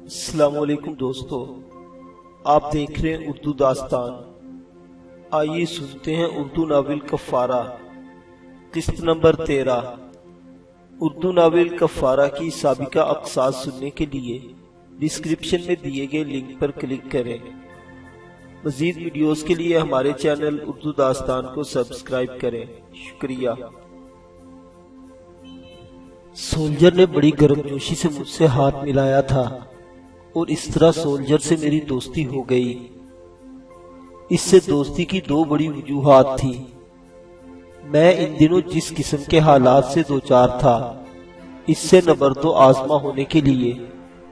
السلام علیکم دوستو، آپ دیکھ رہے ہیں اردو داستان۔ آئیے سنتے ہیں اردو ناول کفارہ قسط نمبر 13۔ اردو ناول کفارہ کی سابقہ اقساط سننے کے لیے ڈسکرپشن میں دیے گئے لنک پر کلک کریں۔ مزید ویڈیوز کے لیے ہمارے چینل اردو داستان کو سبسکرائب کریں۔ شکریہ۔ سولجر نے بڑی گرمجوشی سے مجھ سے ہاتھ ملایا تھا اور اس طرح سولجر سے میری دوستی ہو گئی۔ اس سے دوستی کی دو بڑی وجوہات تھی۔ میں ان دنوں جس قسم کے حالات سے دوچار تھا، اس سے نبرد و آزما ہونے کے لیے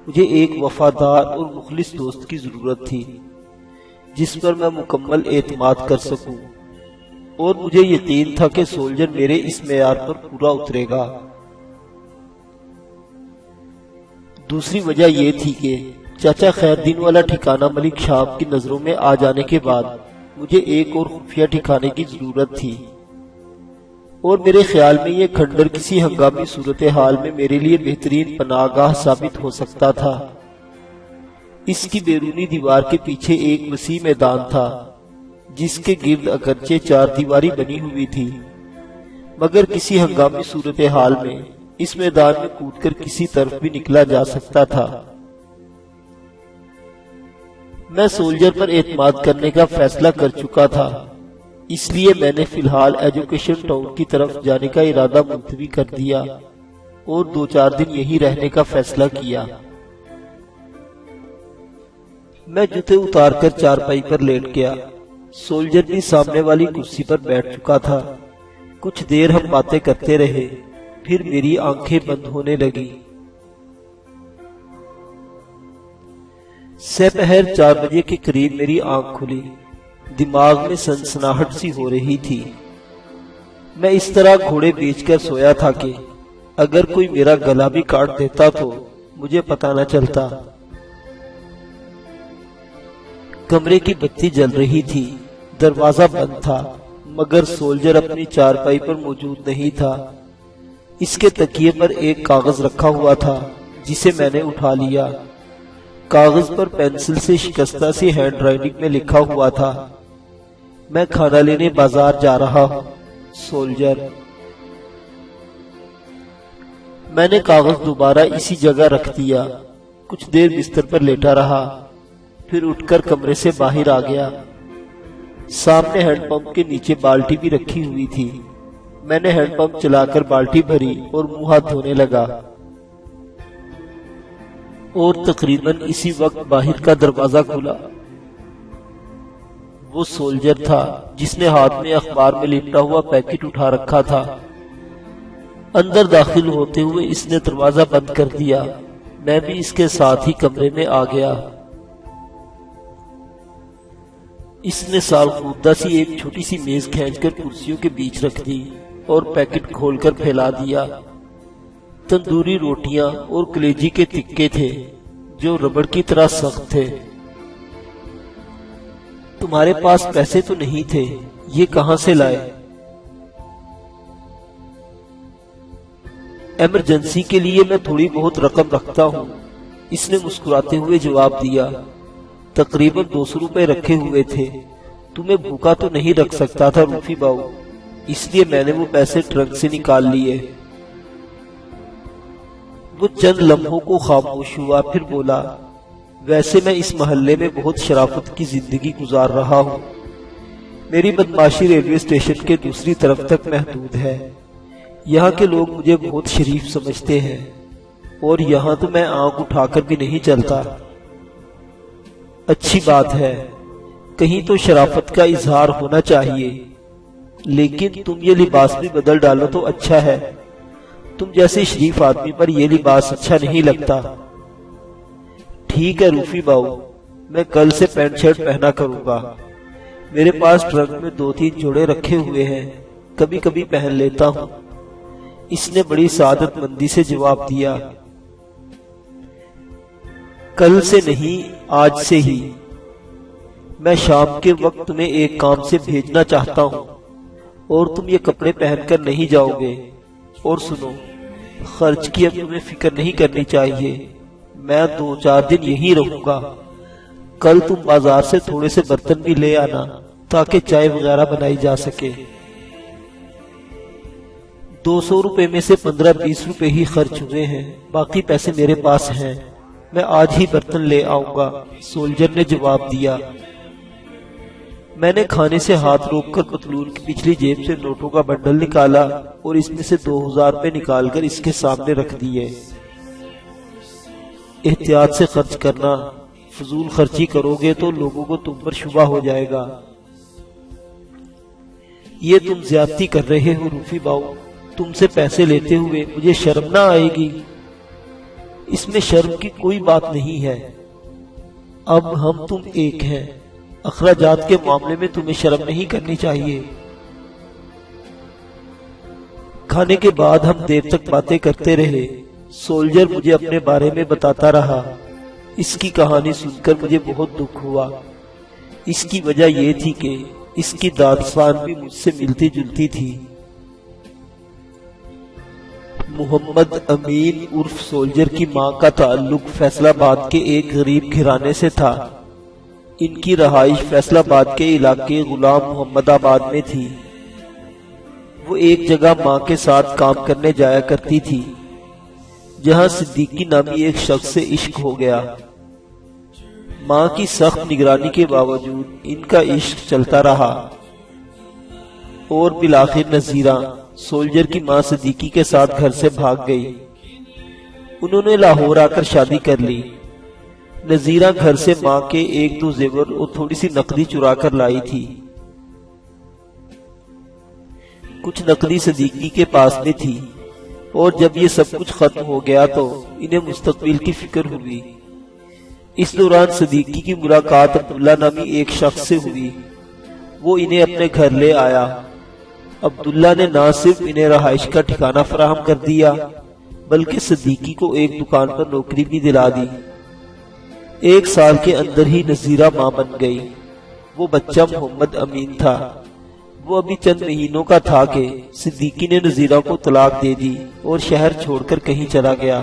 مجھے ایک وفادار اور مخلص دوست کی ضرورت تھی، جس پر میں مکمل اعتماد کر سکوں، اور مجھے یقین تھا کہ سولجر میرے اس معیار پر پورا اترے گا۔ دوسری وجہ یہ تھی کہ چاچا خیردین والا ٹھکانہ ملک شاپ کی نظروں میں آ جانے کے بعد مجھے ایک اور خفیہ ٹھکانے کی ضرورت تھی، اور میرے خیال میں یہ کھنڈر کسی ہنگامی صورتحال میں میرے لیے بہترین پناہ گاہ ثابت ہو سکتا تھا۔ اس کی بیرونی دیوار کے پیچھے ایک وسیع میدان تھا، جس کے گرد اگرچہ چار دیواری بنی ہوئی تھی، مگر کسی ہنگامی صورتحال میں اس میدان میں کود کر کسی طرف بھی نکلا جا سکتا تھا۔ میں سولجر پر اعتماد کرنے کا فیصلہ کر چکا تھا، اس لیے میں نے فی الحال ایجوکیشن ٹاؤن کی طرف جانے کا ارادہ ملتوی کر دیا اور 2-4 دن یہی رہنے کا فیصلہ کیا۔ میں جوتے اتار کر چارپائی پر لیٹ گیا۔ سولجر بھی سامنے والی کرسی پر بیٹھ چکا تھا۔ کچھ دیر ہم باتیں کرتے رہے، پھر میری آنکھیں بند ہونے لگی۔ سپہر 4 بجے کے قریب میری آنکھ کھلی۔ دماغ میں سنسناہٹ سی ہو رہی تھی۔ میں اس طرح گھوڑے بیچ کر سویا تھا کہ اگر کوئی میرا گلا بھی کاٹ دیتا تو مجھے پتہ نہ چلتا۔ کمرے کی بتی جل رہی تھی، دروازہ بند تھا، مگر سولجر اپنی چارپائی پر موجود نہیں تھا۔ اس کے تکیے پر ایک کاغذ رکھا ہوا تھا، جسے میں نے اٹھا لیا۔ کاغذ پر پینسل سے شکستہ سی ہینڈ رائٹنگ میں لکھا ہوا تھا، میں کھانا لینے بازار جا رہا ہوں، سولجر۔ میں نے کاغذ دوبارہ اسی جگہ رکھ دیا، کچھ دیر بستر پر لیٹا رہا، پھر اٹھ کر کمرے سے باہر آ گیا۔ سامنے ہینڈ پمپ کے نیچے بالٹی بھی رکھی ہوئی تھی۔ میں نے ہینڈ پمپ چلا کر بالٹی بھری اور منہ ہاتھ دھونے لگا، اور تقریباً اسی وقت باہر کا دروازہ کھلا۔ وہ سولجر تھا جس نے ہاتھ میں اخبار میں لپٹا ہوا پیکٹ اٹھا رکھا تھا۔ اندر داخل ہوتے ہوئے اس نے دروازہ بند کر دیا۔ میں بھی اس کے ساتھ ہی کمرے میں آ گیا۔ اس نے سال خودہ سی ایک چھوٹی سی میز کھینچ کر کرسیوں کے بیچ رکھ دی اور پیکٹ کھول کر پھیلا دیا۔ تندوری روٹیاں اور کلیجی کے تکے تھے جو ربڑ کی طرح سخت تھے۔ تمہارے پاس پیسے تو نہیں تھے، یہ کہاں سے لائے؟ ایمرجنسی کے لیے میں تھوڑی بہت رقم رکھتا ہوں، اس نے مسکراتے ہوئے جواب دیا۔ تقریباً 200 روپے رکھے ہوئے تھے۔ تمہیں بھوکا تو نہیں رکھ سکتا تھا روفی باؤ، اس لیے میں نے وہ پیسے ٹرنک سے نکال لیے۔ وہ چند لمحوں کو خاموش ہوا، پھر بولا، ویسے میں اس محلے میں بہت شرافت کی زندگی گزار رہا ہوں۔ میری بدمعاشی ریلوے اسٹیشن کے دوسری طرف تک محدود ہے۔ یہاں کے لوگ مجھے بہت شریف سمجھتے ہیں، اور یہاں تو میں آنکھ اٹھا کر بھی نہیں چلتا۔ اچھی بات ہے، کہیں تو شرافت کا اظہار ہونا چاہیے، لیکن تم یہ لباس بھی بدل ڈالو تو اچھا ہے۔ تم جیسے شریف آدمی پر یہ لباس اچھا نہیں لگتا۔ ٹھیک ہے روفی باؤ، میں کل سے پینٹ شرٹ پہنا کروں گا۔ میرے پاس ٹرنک میں 2-3 جوڑے رکھے ہوئے ہیں، کبھی کبھی پہن لیتا ہوں، اس نے بڑی سعادت مندی سے جواب دیا۔ کل سے نہیں، آج سے ہی۔ میں شام کے وقت تمہیں ایک کام سے بھیجنا چاہتا ہوں، اور تم یہ کپڑے پہن کر نہیں جاؤ گے۔ اور سنو، خرچ کی اب تمہیں فکر نہیں کرنی چاہیے، میں 2-4 دن یہیں رہوں گا۔ کل تم بازار سے تھوڑے سے برتن بھی لے آنا تاکہ چائے وغیرہ بنائی جا سکے۔ 200 روپے میں سے 15-20 روپے ہی خرچ ہوئے ہیں، باقی پیسے میرے پاس ہیں، میں آج ہی برتن لے آؤں گا، سولجر نے جواب دیا۔ میں نے کھانے سے ہاتھ روک کر پتلون کی پچھلی جیب سے نوٹوں کا بنڈل نکالا اور اس میں سے 2000 روپے نکال کر اس کے سامنے رکھ دیے۔ احتیاط سے خرچ کرنا، فضول خرچی کرو گے تو لوگوں کو تم پر شبہ ہو جائے گا۔ یہ تم زیادتی کر رہے ہو روفی باؤ، تم سے پیسے لیتے ہوئے مجھے شرم نہ آئے گی؟ اس میں شرم کی کوئی بات نہیں ہے، اب ہم تم ایک ہیں، اخراجات کے معاملے میں تمہیں شرم نہیں کرنی چاہیے۔ کھانے کے بعد ہم دیر تک باتیں کرتے رہے۔ سولجر مجھے اپنے بارے میں بتاتا رہا۔ اس کی کہانی سن کر مجھے بہت دکھ ہوا۔ اس کی وجہ یہ تھی کہ اس کی داستان بھی مجھ سے ملتی جلتی تھی۔ محمد امین عرف سولجر کی ماں کا تعلق فیصل آباد کے ایک غریب گھرانے سے تھا۔ ان کی رہائش فیصل آباد کے علاقے غلام محمد آباد میں تھی۔ وہ ایک جگہ ماں کے ساتھ کام کرنے جایا کرتی تھی، جہاں صدیقی نامی ایک شخص سے عشق ہو گیا۔ ماں کی سخت نگرانی کے باوجود ان کا عشق چلتا رہا اور بالآخر نذیرہ سولجر کی ماں صدیقی کے ساتھ گھر سے بھاگ گئی۔ انہوں نے لاہور آ کر شادی کر لی۔ نذیرہ گھر سے ماں کے 1-2 زیور اور تھوڑی سی نقدی چرا کر لائی تھی۔ کچھ نقدی صدیقی کے پاس میں تھی، اور جب یہ سب کچھ ختم ہو گیا تو انہیں مستقبل کی فکر ہوئی۔ اس دوران صدیقی کی ملاقات عبداللہ نامی ایک شخص سے ہوئی۔ وہ انہیں اپنے گھر لے آیا۔ عبداللہ نے نہ صرف انہیں رہائش کا ٹھکانہ فراہم کر دیا بلکہ صدیقی کو ایک دکان پر نوکری بھی دلا دی۔ 1 سال کے اندر ہی نذیرہ ماں بن گئی۔ وہ بچہ محمد امین تھا۔ وہ ابھی چند مہینوں کا تھا کہ صدیقی نے نذیرہ کو طلاق دے دی اور شہر چھوڑ کر کہیں چلا گیا۔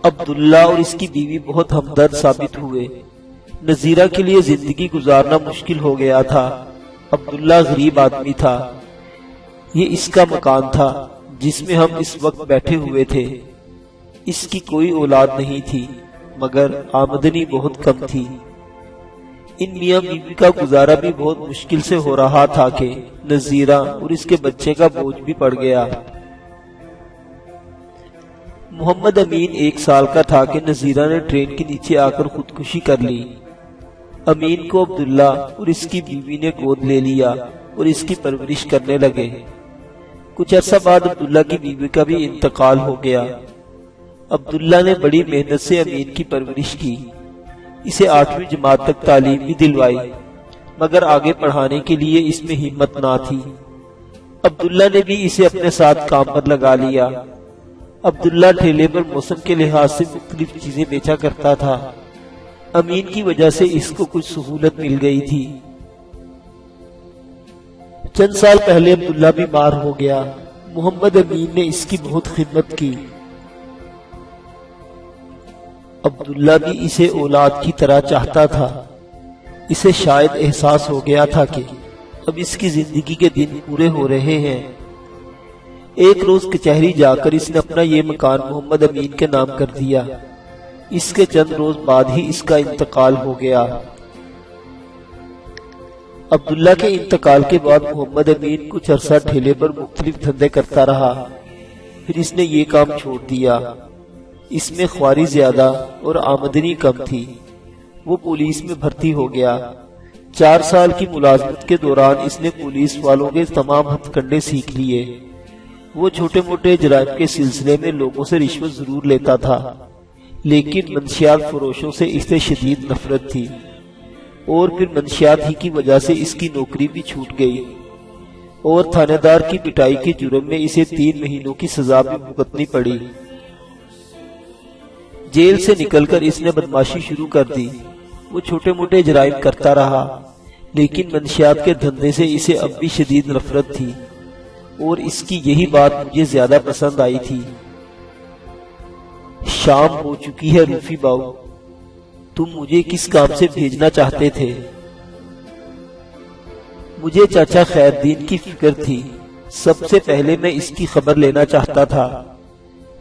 عبداللہ اور اس کی بیوی بہت ہمدرد ثابت ہوئے۔ نذیرہ کے لیے زندگی گزارنا مشکل ہو گیا تھا۔ عبداللہ غریب آدمی تھا۔ یہ اس کا مکان تھا جس میں ہم اس وقت بیٹھے ہوئے تھے۔ اس کی کوئی اولاد نہیں تھی مگر آمدنی بہت کم تھی۔ ان میاں بیوی کا گزارا بھی بہت مشکل سے ہو رہا تھا کہ نذیرہ اور اس کے بچے کا بوجھ بھی پڑ گیا۔ محمد امین 1 سال کا تھا کہ نذیرہ نے ٹرین کے نیچے آ کر خودکشی کر لی۔ امین کو عبداللہ اور اس کی بیوی نے گود لے لیا اور اس کی پرورش کرنے لگے۔ کچھ عرصہ بعد عبداللہ کی بیوی کا بھی انتقال ہو گیا۔ عبداللہ نے بڑی محنت سے امین کی پرورش کی، اسے 8ویں جماعت تک تعلیم بھی دلوائی، مگر آگے پڑھانے کے لیے اس میں ہمت نہ تھی۔ عبداللہ نے بھی اسے اپنے ساتھ کام پر لگا لیا۔ عبداللہ ٹھیلے پر موسم کے لحاظ سے مختلف چیزیں بیچا کرتا تھا۔ امین کی وجہ سے اس کو کچھ سہولت مل گئی تھی۔ چند سال پہلے عبداللہ بیمار ہو گیا۔ محمد امین نے اس کی بہت خدمت کی۔ عبداللہ بھی اسے اولاد کی طرح چاہتا تھا۔ اسے شاید احساس ہو گیا تھا کہ اب اس کی زندگی کے دن پورے ہو رہے ہیں۔ ایک روز کچہری جا کر اس نے اپنا یہ مکان محمد امین کے نام کر دیا۔ اس کے چند روز بعد ہی اس کا انتقال ہو گیا۔ عبداللہ کے انتقال کے بعد محمد امین کچھ عرصہ ٹھیلے پر مختلف دھندے کرتا رہا، پھر اس نے یہ کام چھوڑ دیا۔ اس میں خواری زیادہ اور آمدنی کم تھی۔ وہ پولیس میں بھرتی ہو گیا۔ 4 سال کی ملازمت کے دوران اس نے پولیس والوں کے تمام ہتھ کنڈے سیکھ لیے۔ وہ چھوٹے موٹے جرائم کے سلسلے میں لوگوں سے رشوت ضرور لیتا تھا، لیکن منشیات فروشوں سے اس سے شدید نفرت تھی، اور پھر منشیات ہی کی وجہ سے اس کی نوکری بھی چھوٹ گئی، اور تھانے دار کی پٹائی کے جرم میں اسے 3 مہینوں کی سزا بھی بھگتنی پڑی۔ جیل سے نکل کر اس نے بدماشی شروع کر دی۔ وہ چھوٹے موٹے جرائم کرتا رہا، لیکن منشیات کے دھندے سے اسے اب بھی شدید نفرت تھی، اور اس کی یہی بات مجھے زیادہ پسند آئی تھی۔ شام ہو چکی ہے روفی باؤ، تم مجھے کس کام سے بھیجنا چاہتے تھے؟ مجھے چاچا خیر دین کی فکر تھی، سب سے پہلے میں اس کی خبر لینا چاہتا تھا۔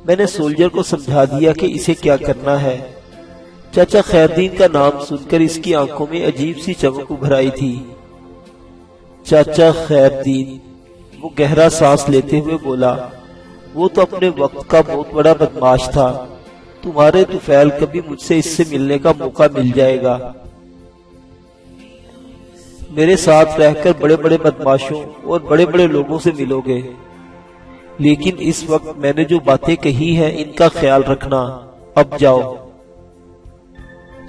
میں نے سولجر کو سمجھا دیا کہ اسے کیا کرنا ہے۔ چاچا خیر دین کا نام سن کر اس کی آنکھوں میں عجیب سی چمک ابھر آئی تھی۔ چاچا خیر دین، وہ گہرا سانس لیتے ہوئے بولا، وہ تو اپنے وقت کا بہت بڑا بدماش تھا، تمہارے طفیل کبھی مجھ سے اس سے ملنے کا موقع مل جائے گا۔ میرے ساتھ رہ کر بڑے بڑے بدماشوں اور بڑے بڑے لوگوں سے ملو گے، لیکن اس وقت میں نے جو باتیں کہی ہیں ان کا خیال رکھنا۔ اب جاؤ۔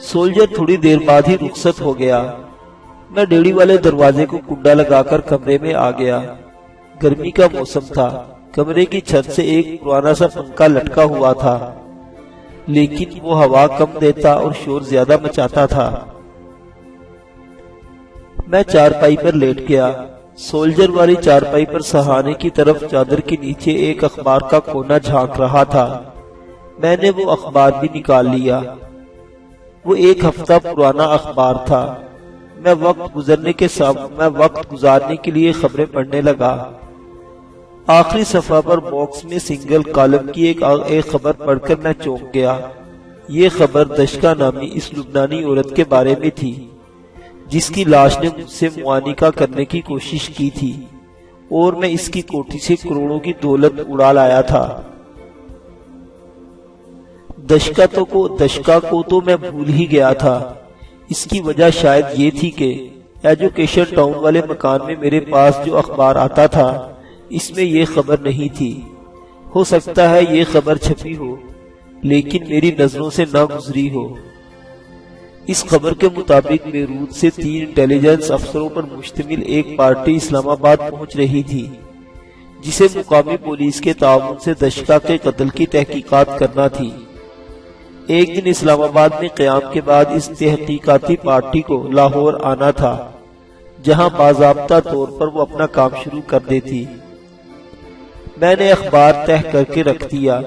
سولجر تھوڑی دیر بعد ہی رخصت ہو گیا۔ میں ڈیڑی والے دروازے کو کنڈا لگا کر کمرے میں آ گیا۔ گرمی کا موسم تھا، کمرے کی چھت سے ایک پرانا سا پنکھا لٹکا ہوا تھا، لیکن وہ ہوا کم دیتا اور شور زیادہ مچاتا تھا۔ میں چارپائی پر لیٹ گیا۔ سولجر والی چارپائی پر سہانے کی طرف چادر کے نیچے ایک اخبار کا کونا جھانک رہا تھا۔ میں نے وہ اخبار بھی نکال لیا۔ وہ ایک ہفتہ پرانا اخبار تھا۔ میں وقت گزارنے کے لیے خبریں پڑھنے لگا۔ آخری صفحہ پر باکس میں سنگل کالم کی ایک خبر پڑھ کر میں چونک گیا۔ یہ خبر دشکا نامی اس لبنانی عورت کے بارے میں تھی، جس کی لاش نے مجھ سے معانقہ کرنے کی کوشش کی تھی اور میں اس کی کوٹھی سے کروڑوں کی دولت اڑا لایا تھا۔ دشکا کو تو میں بھول ہی گیا تھا۔ اس کی وجہ شاید یہ تھی کہ ایجوکیشن ٹاؤن والے مکان میں میرے پاس جو اخبار آتا تھا اس میں یہ خبر نہیں تھی۔ ہو سکتا ہے یہ خبر چھپی ہو لیکن میری نظروں سے نہ گزری ہو۔ اس خبر کے مطابق بیروت سے 3 انٹیلیجنس افسروں پر مشتمل ایک پارٹی اسلام آباد پہنچ رہی تھی، جسے مقامی پولیس کے تعاون سے دشکا کے قتل کی تحقیقات کرنا تھی۔ ایک دن اسلام آباد میں قیام کے بعد اس تحقیقاتی پارٹی کو لاہور آنا تھا، جہاں باضابطہ طور پر وہ اپنا کام شروع کر دیتی۔ میں نے اخبار تہہ کر کے رکھ دیا۔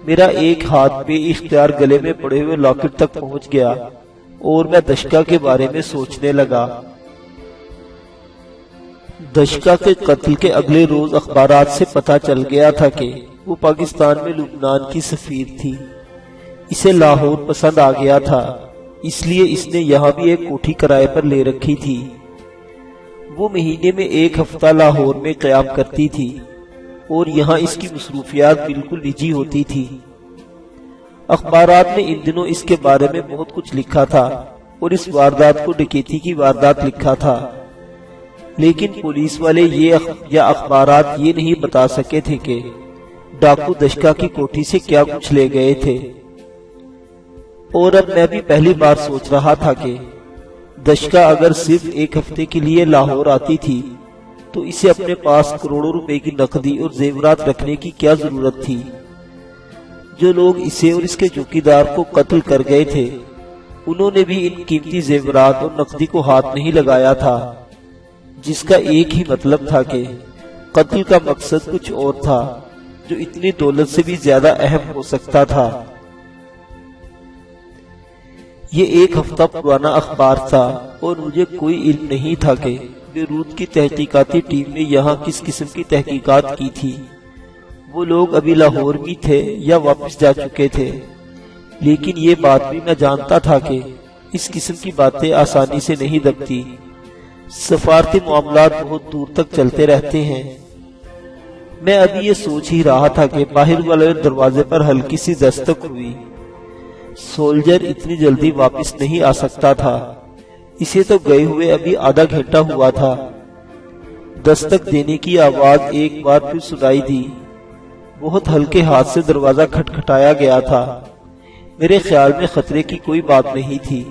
میرا ایک ہاتھ بے اختیار گلے میں پڑے ہوئے لاکٹ تک پہنچ گیا اور میں دشکا کے بارے میں سوچنے لگا۔ دشکا کے قتل کے اگلے روز اخبارات سے پتہ چل گیا تھا کہ وہ پاکستان میں لبنان کی سفیر تھی۔ اسے لاہور پسند آ گیا تھا، اس لیے اس نے یہاں بھی ایک کوٹھی کرائے پر لے رکھی تھی۔ وہ مہینے میں 1 ہفتہ لاہور میں قیام کرتی تھی اور یہاں اس کی مصروفیات بالکل نجی ہوتی تھی۔ اخبارات میں ان دنوں اس کے بارے میں بہت کچھ لکھا تھا اور اس واردات کو ڈکیتی کی واردات لکھا تھا، لیکن پولیس والے یا اخبارات یہ نہیں بتا سکے تھے کہ ڈاکو دشکا کی کوٹھی سے کیا کچھ لے گئے تھے۔ اور اب میں بھی پہلی بار سوچ رہا تھا کہ دشکا اگر صرف 1 ہفتے کے لیے لاہور آتی تھی تو اسے اپنے پاس کروڑوں روپے کی نقدی اور زیورات رکھنے کی کیا ضرورت تھی؟ جو لوگ اسے اور اس کے چوکیدار کو قتل کر گئے تھے انہوں نے بھی ان قیمتی زیورات اور نقدی کو ہاتھ نہیں لگایا تھا، جس کا ایک ہی مطلب تھا کہ قتل کا مقصد کچھ اور تھا جو اتنی دولت سے بھی زیادہ اہم ہو سکتا تھا۔ یہ 1 ہفتہ پرانا اخبار تھا اور مجھے کوئی علم نہیں تھا کہ بیروت کی تحقیقاتی ٹیم نے یہاں کس قسم کی تحقیقات کی تھی۔ وہ لوگ ابھی لاہور بھی تھے یا واپس جا چکے تھے، لیکن یہ بات بھی میں جانتا تھا کہ اس قسم کی باتیں آسانی سے نہیں دبتی۔ سفارتی معاملات بہت دور تک چلتے رہتے ہیں۔ میں ابھی یہ سوچ ہی رہا تھا کہ باہر والے دروازے پر ہلکی سی دستک ہوئی۔ سولجر اتنی جلدی واپس نہیں آ سکتا تھا، اسے تو گئے ہوئے ابھی آدھا گھنٹہ ہوا تھا۔ دستک دینے کی آواز ایک بار پھر سنائی دی۔ بہت ہلکے ہاتھ سے دروازہ کھٹکھٹایا گیا تھا۔ میرے خیال میں خطرے کی کوئی بات نہیں تھی۔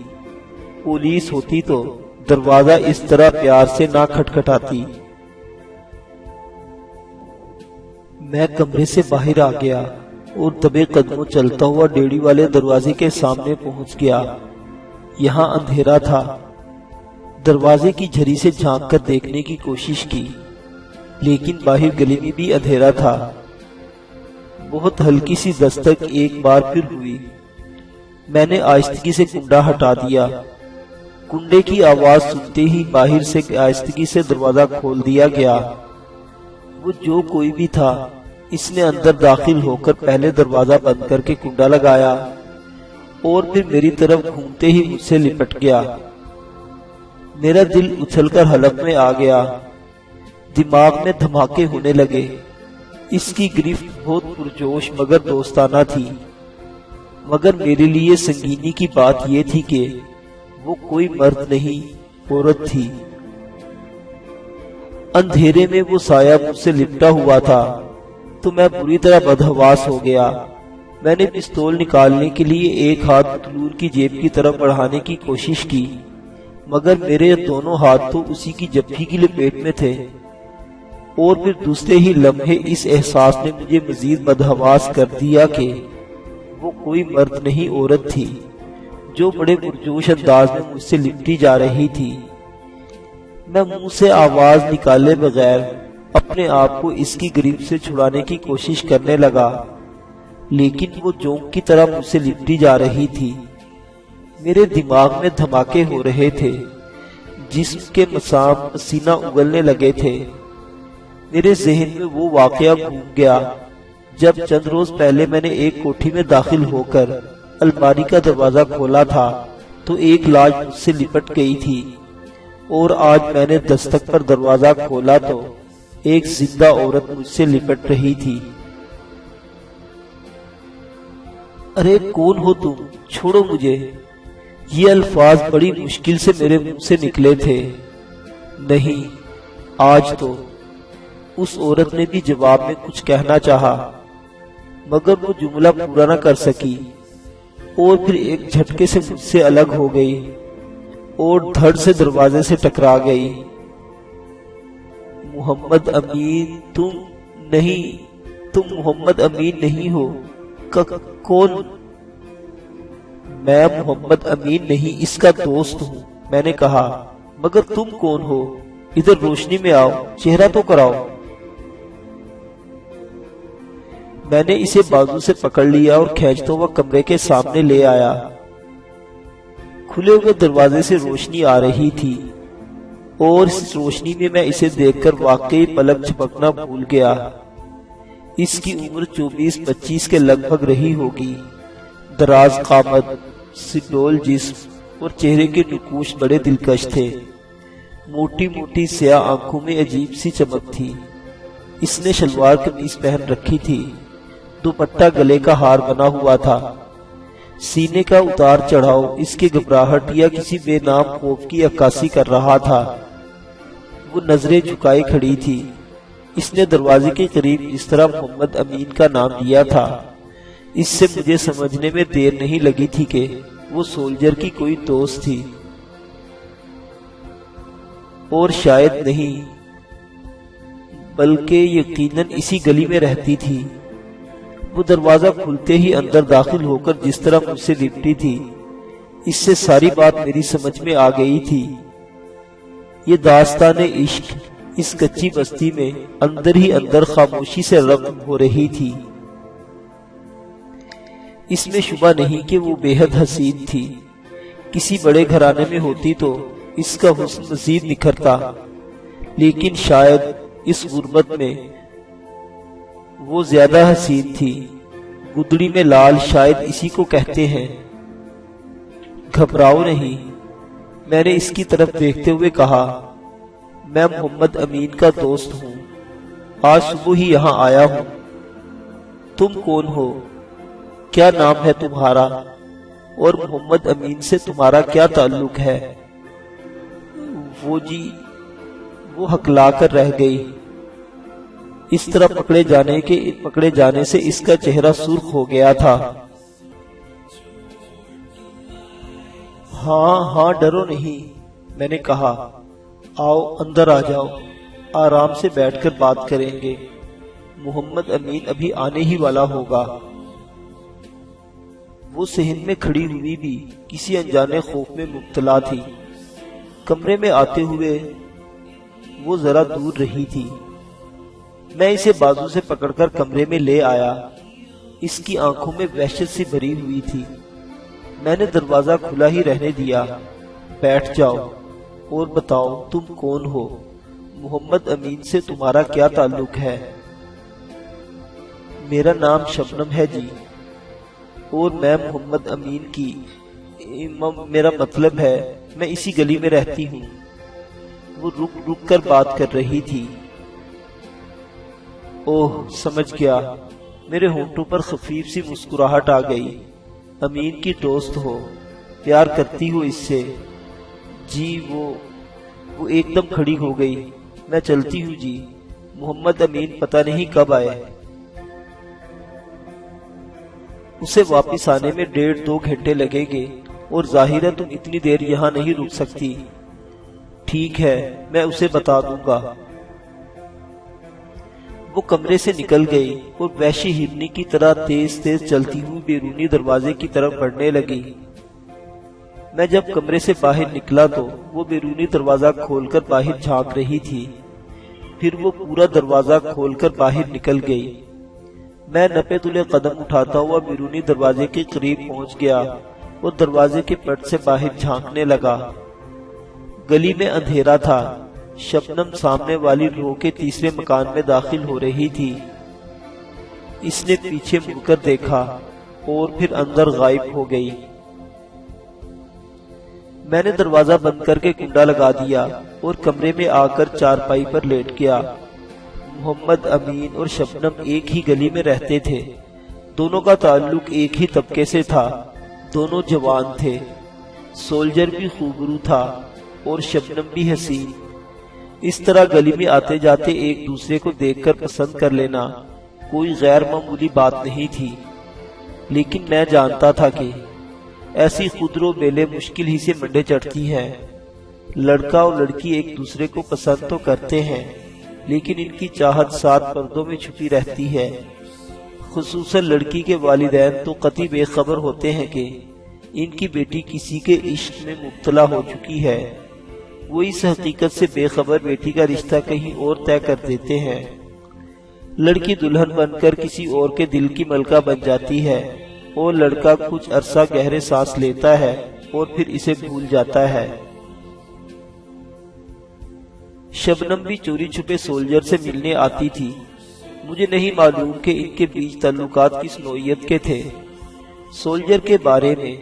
پولیس ہوتی تو دروازہ اس طرح پیار سے نہ کھٹکھٹاتی۔ میں کمرے سے باہر آ گیا اور دبے قدموں چلتا ہوا ڈیڑی والے دروازے کے سامنے پہنچ گیا۔ یہاں اندھیرا تھا۔ دروازے کی جھری سے جھانک کر دیکھنے کی کوشش کی، لیکن باہر گلی میں بھی اندھیرا تھا۔ بہت ہلکی سی دستک ایک بار پھر ہوئی۔ میں نے آہستگی سے کنڈا ہٹا دیا۔ کنڈے کی آواز سنتے ہی باہر سے آہستگی سے دروازہ کھول دیا گیا۔ وہ جو کوئی بھی تھا، اس نے اندر داخل ہو کر پہلے دروازہ بند کر کے کنڈا لگایا اور پھر میری طرف گھومتے ہی مجھ سے لپٹ گیا۔ میرا دل اچھل کر حلق میں آ گیا، دماغ میں دھماکے ہونے لگے۔ اس کی گرفت بہت پرجوش مگر دوستانہ تھی، مگر میرے لیے سنگینی کی بات یہ تھی کہ وہ کوئی مرد نہیں، عورت تھی۔ اندھیرے میں وہ سایہ مجھ سے لپٹا ہوا تھا تو میں بری طرح بدحواس ہو گیا۔ میں نے پستول نکالنے کے لیے ایک ہاتھ پتلون کی جیب کی طرف بڑھانے کی کوشش کی، مگر میرے دونوں ہاتھ تو اسی کی جبھی کی لپیٹ میں تھے، اور پھر دوسرے ہی لمحے اس احساس نے مجھے مزید بدحواس کر دیا کہ وہ کوئی مرد نہیں، عورت تھی، جو بڑے پرجوش انداز میں مجھ سے لپٹی جا رہی تھی۔ میں منہ سے آواز نکالے بغیر اپنے آپ کو اس کی گریب سے چھڑانے کی کوشش کرنے لگا، لیکن وہ جونک کی طرح مجھ سے لپٹی جا رہی تھی۔ میرے دماغ میں دھماکے ہو رہے تھے، جسم کے مسام پسینہ اگلنے لگے تھے۔ میرے ذہن میں وہ واقعہ گھوم گیا جب چند روز پہلے میں نے ایک کوٹھی میں داخل ہو کر الماری کا دروازہ کھولا تھا تو ایک لاش مجھ سے لپٹ گئی تھی، اور آج میں نے دستک پر دروازہ کھولا تو ایک زندہ عورت مجھ سے لپٹ رہی تھی۔ ارے کون ہو تم؟ چھوڑو مجھے۔ یہ الفاظ بڑی مشکل سے میرے منہ سے نکلے تھے۔ نہیں، آج تو۔ اس عورت نے بھی جواب میں کچھ کہنا چاہا، مگر وہ جملہ پورا نہ کر سکی، اور پھر ایک جھٹکے سے مجھ سے الگ ہو گئی اور دھڑ سے دروازے سے ٹکرا گئی۔ محمد امین، تم نہیں، تم محمد امین نہیں ہو۔ کون؟ میں محمد امین نہیں، اس کا دوست ہوں، میں نے کہا۔ مگر تم کون ہو؟ ادھر روشنی میں آؤ، چہرہ تو کراؤ۔ میں نے اسے بازو سے پکڑ لیا اور کھینچتا ہوا کمرے کے سامنے لے آیا۔ کھلے ہوئے دروازے سے روشنی آ رہی تھی، اور اس روشنی میں اسے دیکھ کر واقعی پلک جھپکنا بھول گیا۔ اس کی عمر 24-25 کے لگ بھگ رہی ہوگی۔ دراز قامت، سڈول جسم اور چہرے کے نقوش بڑے دلکش تھے۔ موٹی موٹی سیاہ آنکھوں میں عجیب سی چمک تھی۔ اس نے شلوار قمیض پہن رکھی تھی، دوپٹہ گلے کا ہار بنا ہوا تھا۔ سینے کا اتار چڑھاؤ اس کی گھبراہٹ یا کسی بے نام خوف کی عکاسی کر رہا تھا۔ وہ نظریں جھکائے کھڑی تھی۔ اس نے دروازے کے قریب اس طرح محمد امین کا نام دیا تھا، اس سے مجھے سمجھنے میں دیر نہیں لگی تھی کہ وہ سولجر کی کوئی دوست تھی، اور شاید نہیں بلکہ یقیناً اسی گلی میں رہتی تھی۔ وہ دروازہ کھلتے ہی اندر داخل ہو کر جس طرح مجھ سے لپٹی تھی، اس سے ساری بات میری سمجھ میں آ گئی تھی۔ یہ داستان عشق اس کچی بستی میں اندر ہی اندر خاموشی سے رقم ہو رہی تھی۔ اس میں شبہ نہیں کہ وہ بے حد حسین تھی۔ کسی بڑے گھرانے میں ہوتی تو اس کا حسن مزید نکھرتا، لیکن شاید اس غربت میں وہ زیادہ حسین تھی۔ گدڑی میں لال شاید اسی کو کہتے ہیں۔ گھبراؤ نہیں، میں نے اس کی طرف دیکھتے ہوئے کہا۔ میں محمد امین کا دوست ہوں، آج صبح ہی یہاں آیا ہوں۔ تم کون ہو؟ کیا نام ہے تمہارا؟ اور محمد امین سے تمہارا کیا تعلق ہے؟ وہ ہکلا کر رہ گئی۔ اس طرح پکڑے جانے سے اس کا چہرہ سرخ ہو گیا تھا۔ ہاں ڈرو نہیں، میں نے کہا۔ آؤ اندر آ جاؤ، آرام سے بیٹھ کر بات کریں گے۔ محمد امین ابھی آنے ہی والا ہوگا۔ وہ صحن میں کھڑی ہوئی بھی کسی انجانے خوف میں مبتلا تھی۔ کمرے میں آتے ہوئے وہ ذرا دور رہی تھی۔ میں اسے بازو سے پکڑ کر کمرے میں لے آیا اس کی آنکھوں میں وحشت سے بھری ہوئی تھی۔ میں نے دروازہ کھلا ہی رہنے دیا۔ بیٹھ جاؤ اور بتاؤ تم کون ہو؟ محمد امین سے تمہارا کیا تعلق ہے؟ میرا نام شبنم ہے جی، اور میں محمد امین کی میرا مطلب ہے میں اسی گلی میں رہتی ہوں۔ وہ رک رک کر بات کر رہی تھی۔ اوہ سمجھ گیا۔ میرے ہونٹوں پر خفیف سی مسکراہٹ آ گئی۔ امین کی دوست ہو، پیار کرتی ہو اس سے؟ جی وہ ایک دم کھڑی ہو گئی۔ میں چلتی ہوں جی، محمد امین پتہ نہیں کب آئے۔ اسے واپس آنے میں 1.5-2 گھنٹے لگیں گے، اور ظاہر ہے تم اتنی دیر یہاں نہیں رک سکتی۔ ٹھیک ہے، میں اسے بتا دوں گا۔ وہ کمرے سے نکل گئی اور وحشی ہرنی کی طرح تیز تیز چلتی ہوئی بیرونی دروازے کی طرف بڑھنے لگی۔ میں جب کمرے سے باہر نکلا تو وہ بیرونی دروازہ کھول کر باہر جھانک رہی تھی۔ پھر وہ پورا دروازہ کھول کر باہر نکل گئی۔ میں نپے تلے قدم اٹھاتا ہوا بیرونی دروازے کے قریب پہنچ گیا اور دروازے کے پٹ سے باہر جھانکنے لگا۔ گلی میں اندھیرا تھا۔ شبنم سامنے والی رو کے تیسرے مکان میں داخل ہو رہی تھی۔ اس نے پیچھے مڑ کر دیکھا اور پھر اندر غائب ہو گئی۔ میں نے دروازہ بند کر کے کنڈا لگا دیا اور کمرے میں آ کر چارپائی پر لیٹ گیا۔ محمد امین اور شبنم ایک ہی گلی میں رہتے تھے۔ دونوں کا تعلق ایک ہی طبقے سے تھا۔ دونوں جوان تھے۔ سولجر بھی خوبرو تھا اور شبنم بھی حسین۔ اس طرح گلی میں آتے جاتے ایک دوسرے کو دیکھ کر پسند کر لینا کوئی غیر معمولی بات نہیں تھی، لیکن میں جانتا تھا کہ ایسی خودرو بیلیں مشکل ہی سے منڈے چڑھتی ہیں۔ لڑکا اور لڑکی ایک دوسرے کو پسند تو کرتے ہیں، لیکن ان کی چاہت 7 پردوں میں چھپی رہتی ہے۔ خصوصاً لڑکی کے والدین تو قطعی بے خبر ہوتے ہیں کہ ان کی بیٹی کسی کے عشق میں مبتلا ہو چکی ہے۔ وہ اس حقیقت سے بے خبر بیٹی کا رشتہ کہیں اور طے کر دیتے ہیں۔ لڑکی دلہن بن کر کسی اور کے دل کی ملکہ بن جاتی ہے، اور لڑکا کچھ عرصہ گہرے سانس لیتا ہے اور پھر اسے بھول جاتا ہے۔ شبنم بھی چوری چھپے سولجر سے ملنے آتی تھی۔ مجھے نہیں معلوم کہ ان کے بیچ تعلقات کس نوعیت کے تھے۔ سولجر کے بارے میں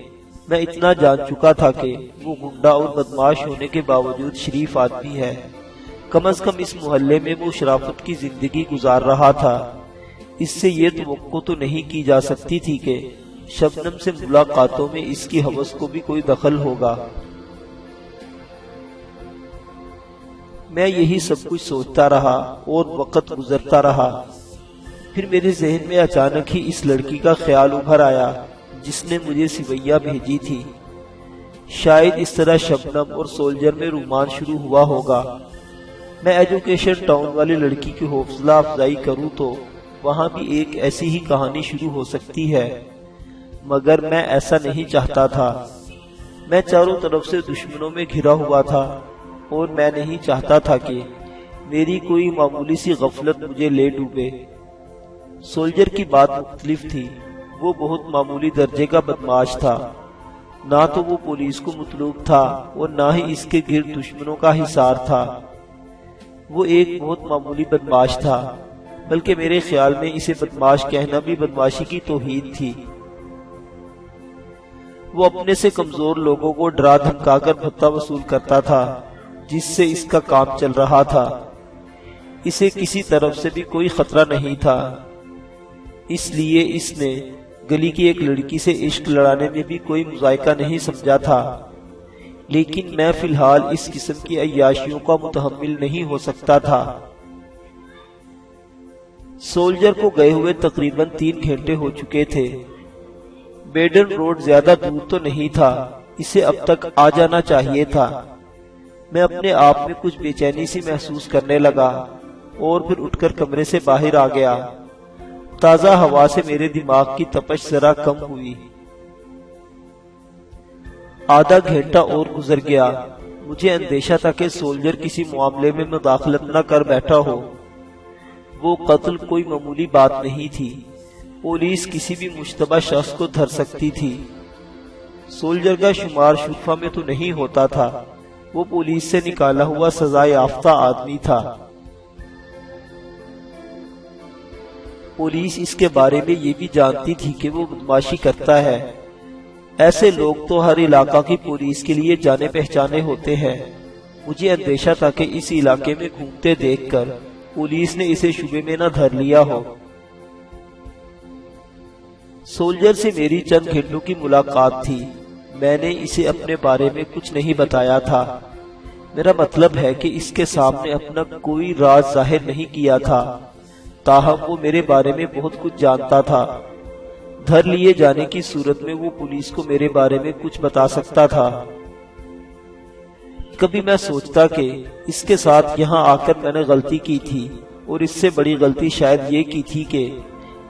میں اتنا جان چکا تھا کہ وہ گنڈا اور بدماش ہونے کے باوجود شریف آدمی ہے۔ کم از کم اس محلے میں وہ شرافت کی زندگی گزار رہا تھا۔ اس سے یہ توقع تو نہیں کی جا سکتی تھی کہ شبنم سے ملاقاتوں میں اس کی ہوس کو بھی کوئی دخل ہوگا۔ میں یہی سب کچھ سوچتا رہا اور وقت گزرتا رہا۔ پھر میرے ذہن میں اچانک ہی اس لڑکی کا خیال ابھر آیا جس نے مجھے سویہ بھیجی تھی۔ شاید اس طرح شبنم اور سولجر میں رومان شروع ہوا ہوگا۔ میں ایجوکیشن ٹاؤن والی لڑکی کی حوصلہ افزائی کروں تو وہاں بھی ایک ایسی ہی کہانی شروع ہو سکتی ہے، مگر میں ایسا نہیں چاہتا تھا۔ میں چاروں طرف سے دشمنوں میں گھرا ہوا تھا اور میں نہیں چاہتا تھا کہ میری کوئی معمولی سی غفلت مجھے لے ڈوبے۔ سولجر کی بات مختلف تھی۔ وہ بہت معمولی درجے کا بدماش تھا۔ نہ تو وہ پولیس کو مطلوب تھا اور نہ ہی اس کے گرد دشمنوں کا حصار تھا۔ وہ ایک بہت معمولی بدماش تھا، بلکہ میرے خیال میں اسے بدماش کہنا بھی بدماشی کی توہین تھی۔ وہ اپنے سے کمزور لوگوں کو ڈرا دھمکا کر بھتہ وصول کرتا تھا، جس سے اس کا کام چل رہا تھا۔ اسے کسی طرف سے بھی کوئی خطرہ نہیں تھا، اس لیے اس نے گلی کی ایک لڑکی سے عشق لڑانے میں بھی کوئی مذائقہ نہیں سمجھا تھا۔ لیکن میں فی الحال اس قسم کی عیاشیوں کا متحمل نہیں ہو سکتا تھا۔ سولجر کو گئے ہوئے تقریباً 3 گھنٹے ہو چکے تھے۔ بیڈن روڈ زیادہ دور تو نہیں تھا، اسے اب تک آ جانا چاہیے تھا۔ میں اپنے آپ میں کچھ بے چینی سی محسوس کرنے لگا اور پھر اٹھ کر کمرے سے باہر آ گیا۔ تازہ ہوا سے میرے دماغ کی تپش ذرا کم ہوئی۔ آدھا گھنٹہ اور گزر گیا۔ مجھے اندیشہ تھا کہ سولجر کسی معاملے میں مداخلت نہ کر بیٹھا ہو۔ وہ قتل کوئی معمولی بات نہیں تھی۔ پولیس کسی بھی مشتبہ شخص کو دھر سکتی تھی۔ سولجر کا شمار شرفا میں تو نہیں ہوتا تھا، وہ پولیس سے نکالا ہوا سزا یافتہ آدمی تھا۔ پولیس اس کے بارے میں یہ بھی جانتی تھی کہ وہ بدماشی کرتا ہے۔ ایسے لوگ تو ہر علاقہ کی پولیس کے لیے جانے پہچانے ہوتے ہیں۔ مجھے اندیشہ تھا کہ اس علاقے میں گھومتے دیکھ کر پولیس نے اسے شبے میں نہ دھر لیا ہو۔ سولجر سے میری چند گھنٹوں کی ملاقات تھی۔ میں نے اسے اپنے بارے میں کچھ نہیں بتایا تھا۔ میرا مطلب ہے کہ اس کے سامنے اپنا کوئی راز ظاہر نہیں کیا تھا، تاہم وہ میرے بارے میں بہت کچھ جانتا تھا۔ دھر لیے جانے کی صورت میں وہ پولیس کو میرے بارے میں کچھ بتا سکتا تھا۔ کبھی میں سوچتا کہ اس کے ساتھ یہاں آ کر میں نے غلطی کی تھی، اور اس سے بڑی غلطی شاید یہ کی تھی کہ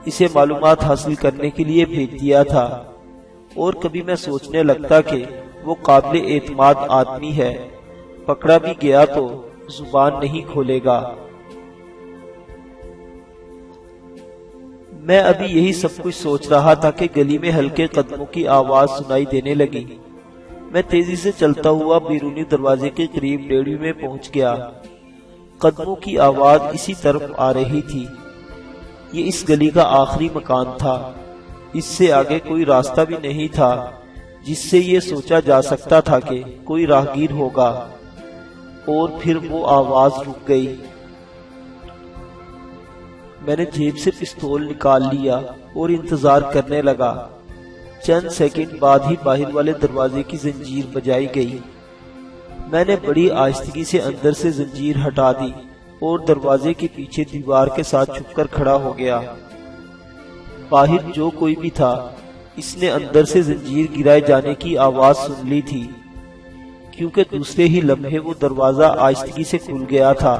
اسے معلومات حاصل کرنے کے لیے بھیج دیا تھا، اور کبھی میں سوچنے لگتا کہ وہ قابل اعتماد آدمی ہے، پکڑا بھی گیا تو زبان نہیں کھولے گا۔ میں ابھی یہی سب کچھ سوچ رہا تھا کہ گلی میں ہلکے قدموں کی آواز سنائی دینے لگی۔ میں تیزی سے چلتا ہوا بیرونی دروازے کے قریب ڈیڑھی میں پہنچ گیا۔ قدموں کی آواز اسی طرف آ رہی تھی۔ یہ اس گلی کا آخری مکان تھا، اس سے آگے کوئی راستہ بھی نہیں تھا جس سے یہ سوچا جا سکتا تھا کہ کوئی راہگیر ہوگا۔ اور پھر وہ آواز رک گئی۔ میں نے جیب سے پستول نکال لیا اور انتظار کرنے لگا۔ چند سیکنڈ بعد ہی باہر والے دروازے کی زنجیر بجائی گئی۔ میں نے بڑی آہستگی سے اندر سے زنجیر ہٹا دی اور دروازے کے پیچھے دیوار کے ساتھ چھپ کر کھڑا ہو گیا۔ باہر جو کوئی بھی تھا، اس نے اندر سے زنجیر گرائے جانے کی آواز سن لی تھی، کیونکہ دوسرے ہی لمحے وہ دروازہ آہستگی سے کھل گیا تھا۔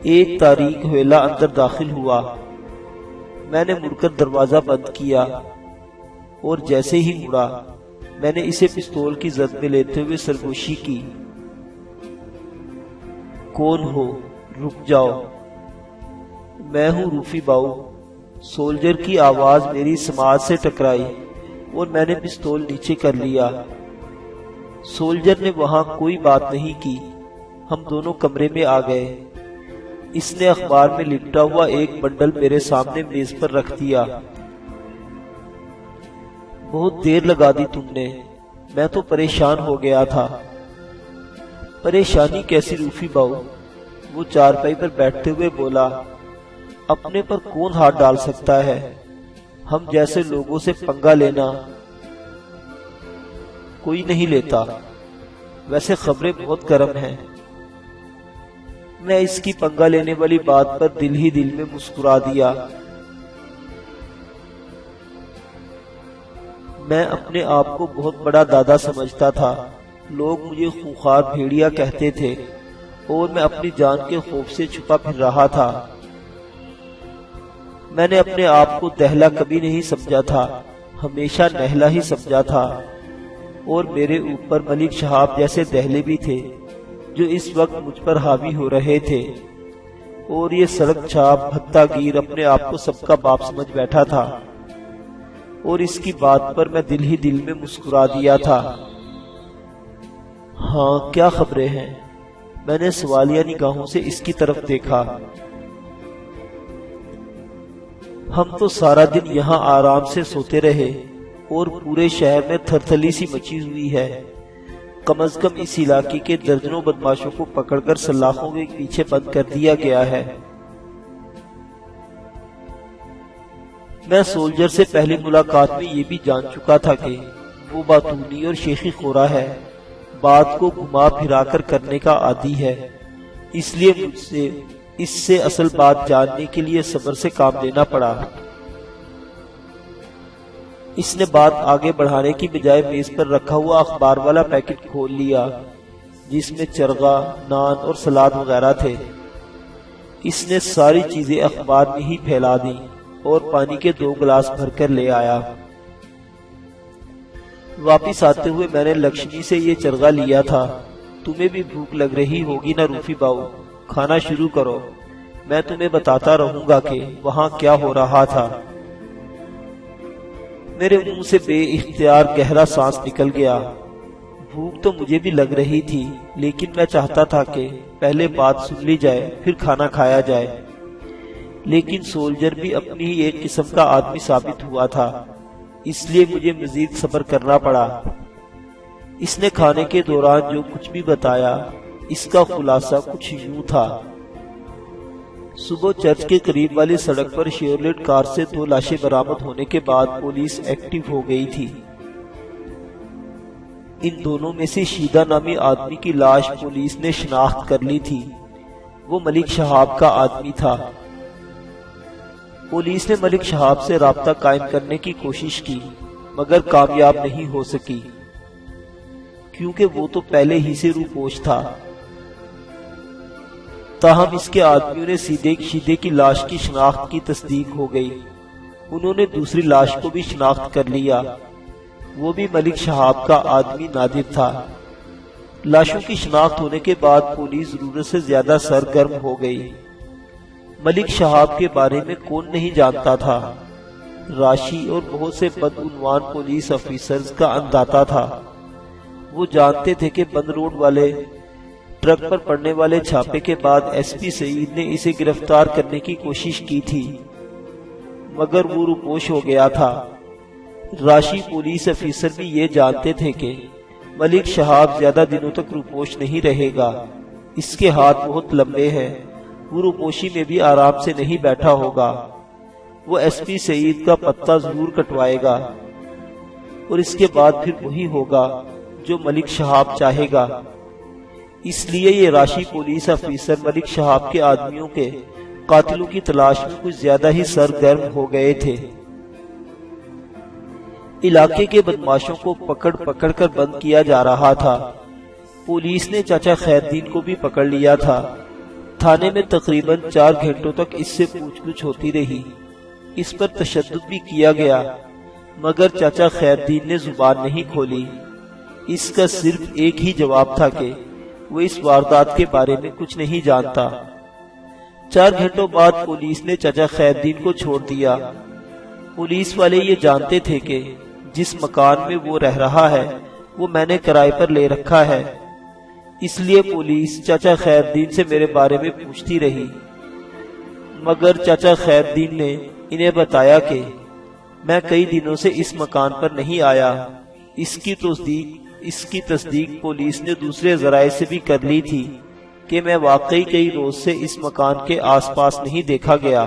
ایک تاریک حویلا اندر داخل ہوا۔ میں نے مڑ کر دروازہ بند کیا، اور جیسے ہی مڑا میں نے اسے پستول کی زد میں لیتے ہوئے سرگوشی کی۔ کون ہو؟ رک جاؤ، میں ہوں روفی باؤ۔ سولجر کی آواز میری سماعت سے ٹکرائی اور میں نے پستول نیچے کر لیا۔ سولجر نے وہاں کوئی بات نہیں کی۔ ہم دونوں کمرے میں آ گئے۔ اس نے اخبار میں لپٹا ہوا ایک بنڈل میرے سامنے میز پر رکھ دیا۔ بہت دیر لگا دی تم نے، میں تو پریشان ہو گیا تھا۔ پریشانی کیسی روفی باؤ؟ وہ چارپائی پر بیٹھتے ہوئے بولا۔ اپنے پر کون ہاتھ ڈال سکتا ہے؟ ہم جیسے لوگوں سے پنگا لینا کوئی نہیں لیتا۔ ویسے خبریں بہت گرم ہیں۔ میں اس کی پنگا لینے والی بات پر دل ہی دل میں مسکرا دیا۔ میں اپنے آپ کو بہت بڑا دادا سمجھتا تھا۔ لوگ مجھے خوخار بھیڑیا کہتے تھے، اور میں اپنی جان کے خوف سے چھپا پھر رہا تھا۔ میں نے اپنے آپ کو دہلا کبھی نہیں سمجھا تھا، ہمیشہ نہلا ہی سمجھا تھا، اور میرے اوپر ملک شہاب جیسے دہلے بھی تھے جو اس وقت مجھ پر حاوی ہو رہے تھے، اور یہ سڑک چھاپ بھتہ گیر اپنے آپ کو سب کا باپ سمجھ بیٹھا تھا، اور اس کی بات پر میں دل ہی دل میں مسکرا دیا تھا۔ ہاں، کیا خبریں ہیں؟ میں نے سوالیہ نگاہوں سے اس کی طرف دیکھا۔ ہم تو سارا دن یہاں آرام سے سوتے رہے، اور پورے شہر میں تھرتھلی سی مچی ہوئی ہے۔ کم از کم اس علاقے کے درجنوں بدماشوں کو پکڑ کر سلاخوں کے پیچھے بند کر دیا گیا ہے۔ میں سولجر سے پہلی ملاقات میں یہ بھی جان چکا تھا کہ وہ باتونی اور شیخی خورا ہے، بات کو گھما پھرا کر کرنے کا عادی ہے، اس لیے مجھ سے اس سے اصل بات جاننے کے لیے صبر سے کام لینا پڑا۔ اس نے بات آگے بڑھانے کی بجائے میز پر رکھا ہوا اخبار والا پیکٹ کھول لیا جس میں چرغا، نان اور سلاد وغیرہ تھے۔ اس نے ساری چیزیں اخبار میں ہی پھیلا دیں اور پانی کے 2 گلاس بھر کر لے آیا۔ واپس آتے ہوئے میں نے لکشمی سے یہ چرغا لیا تھا۔ تمہیں بھی بھوک لگ رہی ہوگی نا روفی باؤ، کھانا شروع کرو، میں تمہیں بتاتا رہوں گا کہ وہاں کیا ہو رہا تھا۔ میرے منہ سے بے اختیار گہرا سانس نکل گیا۔ بھوک تو مجھے بھی لگ رہی تھی، لیکن میں چاہتا تھا کہ پہلے بات سن لی جائے پھر کھانا کھایا جائے۔ لیکن سولجر بھی اپنی ہی ایک قسم کا آدمی ثابت ہوا تھا، اس لیے مجھے مزید صبر کرنا پڑا۔ اس نے کھانے کے دوران جو کچھ بھی بتایا، اس کا خلاصہ کچھ یوں تھا۔ صبح چرچ کے قریب والی سڑک پر شیورلیٹ کار سے 2 لاشیں برآمد ہونے کے بعد پولیس ایکٹیو ہو گئی تھی۔ ان دونوں میں سے شیدہ نامی آدمی کی لاش پولیس نے شناخت کر لی تھی۔ وہ ملک شہاب کا آدمی تھا۔ پولیس نے ملک شہاب سے رابطہ قائم کرنے کی کوشش کی، مگر کامیاب نہیں ہو سکی، کیونکہ وہ تو پہلے ہی سے روپوش تھا۔ تاہم اس کے آدمیوں نے شیدے کی لاش کی شناخت کی تصدیق ہو گئی۔ انہوں نے دوسری لاش کو بھی شناخت کر لیا، وہ بھی ملک شہاب کا آدمی نادر تھا۔ لاشوں کی شناخت ہونے کے بعد پولیس ضرورت سے زیادہ سرگرم ہو گئی۔ ملک شہاب کے بارے میں کون نہیں جانتا تھا؟ راشی اور بہت سے بدعنوان پولیس افیسرز کا انداتا تھا۔ وہ جانتے تھے کہ بند روڈ والے ٹرک پر پڑنے والے چھاپے کے بعد ایس پی سعید نے اسے گرفتار کرنے کی کوشش کی تھی، مگر وہ روپوش ہو گیا تھا۔ راشی پولیس افیسر بھی یہ جانتے تھے کہ ملک شہاب زیادہ دنوں تک روپوش نہیں رہے گا، اس کے ہاتھ بہت لمبے ہیں، وہ روپوشی میں بھی آرام سے نہیں بیٹھا ہوگا۔ وہ ایس پی سعید کا پتہ ضرور کٹوائے گا، اور اس کے بعد پھر وہی ہوگا جو ملک شہاب چاہے گا۔ اس لیے یہ راشی پولیس افیسر ملک شہاب کے آدمیوں کے قاتلوں کی تلاش میں کچھ زیادہ ہی سرگرم ہو گئے تھے۔ علاقے کے بدماشوں کو پکڑ پکڑ کر بند کیا جا رہا تھا۔ پولیس نے چاچا خیردین کو بھی پکڑ لیا تھا۔ تھانے میں تقریباً 4 گھنٹوں تک اس سے پوچھ گچھ ہوتی رہی۔ اس پر تشدد بھی کیا گیا، مگر چاچا خیردین نے زبان نہیں کھولی۔ اس کا صرف ایک ہی جواب تھا کہ وہ اس واردات کے بارے میں کچھ نہیں جانتا۔ 4 گھنٹوں بعد پولیس نے چاچا خیردین کو چھوڑ دیا۔ پولیس والے یہ جانتے تھے کہ جس مکان میں وہ رہ رہا ہے وہ میں نے کرائے پر لے رکھا ہے، اس لیے پولیس چاچا خیردین سے میرے بارے میں پوچھتی رہی، مگر چاچا خیردین نے انہیں بتایا کہ میں کئی دنوں سے اس مکان پر نہیں آیا۔ اس کی تصدیق پولیس نے دوسرے ذرائع سے بھی کر لی تھی کہ میں واقعی کئی روز سے اس مکان کے آس پاس نہیں دیکھا گیا۔